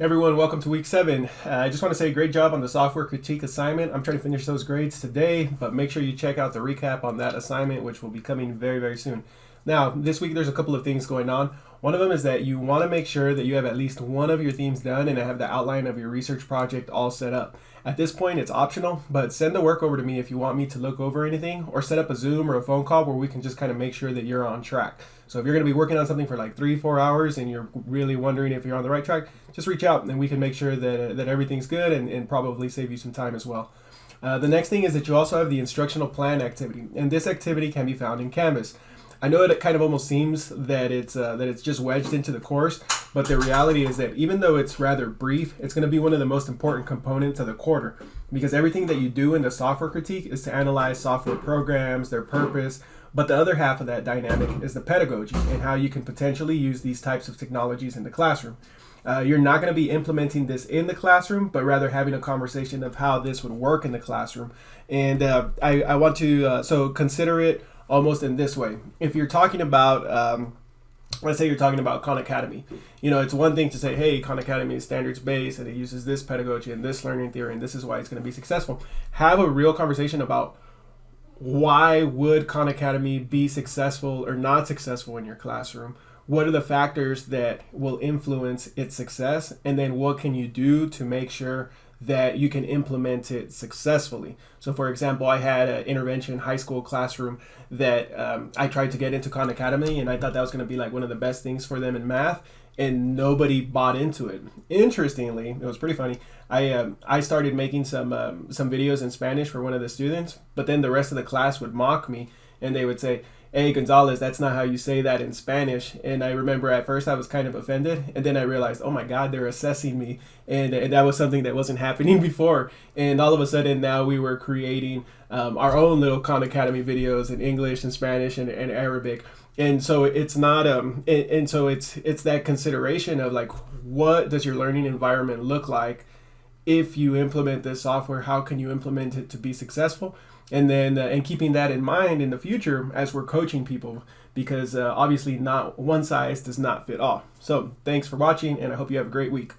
Everyone, welcome to week 7. I just want to say great job on the software critique assignment. I'm trying to finish those grades today, but make sure you check out the recap on that assignment, which will be coming very, very soon. Now, this week there's a couple of things going on. One of them is that you want to make sure that you have at least one of your themes done and have the outline of your research project all set up. At this point, it's optional, but send the work over to me if you want me to look over anything, or set up a Zoom or a phone call where we can just kind of make sure that you're on track. So if you're going to be working on something for like 3-4 hours and you're really wondering if you're on the right track, just reach out and we can make sure that everything's good and probably save you some time as well. The next thing is that you also have the instructional plan activity, and this activity can be found in Canvas. I know it kind of almost seems that it's just wedged into the course, but the reality is that even though it's rather brief, it's going to be one of the most important components of the quarter, because everything that you do in the software critique is to analyze software programs, their purpose, but the other half of that dynamic is the pedagogy and how you can potentially use these types of technologies in the classroom. You're not going to be implementing this in the classroom, but rather having a conversation of how this would work in the classroom. And I want to so consider it almost in this way. If you're talking about, let's say you're talking about Khan Academy, it's one thing to say, hey, Khan Academy is standards-based and it uses this pedagogy and this learning theory and this is why it's going to be successful. Have a real conversation about why would Khan Academy be successful or not successful in your classroom? What are the factors that will influence its success? And then what can you do to make sure that you can implement it successfully? So for example, I had an intervention high school classroom that I tried to get into Khan Academy, and I thought that was going to be like one of the best things for them in math, and nobody bought into it. Interestingly, it was pretty funny. I started making some videos in Spanish for one of the students, but then the rest of the class would mock me and they would say, hey, Gonzalez, that's not how you say that in Spanish. And I remember at first I was kind of offended, and then I realized, oh my God, they're assessing me. And that was something that wasn't happening before. And all of a sudden now we were creating our own little Khan Academy videos in English and Spanish and Arabic. And so it's not and so it's that consideration of like, what does your learning environment look like if you implement this software? How can you implement it to be successful? And then and keeping that in mind in the future as we're coaching people, because obviously not one size does not fit all. So thanks for watching, and I hope you have a great week.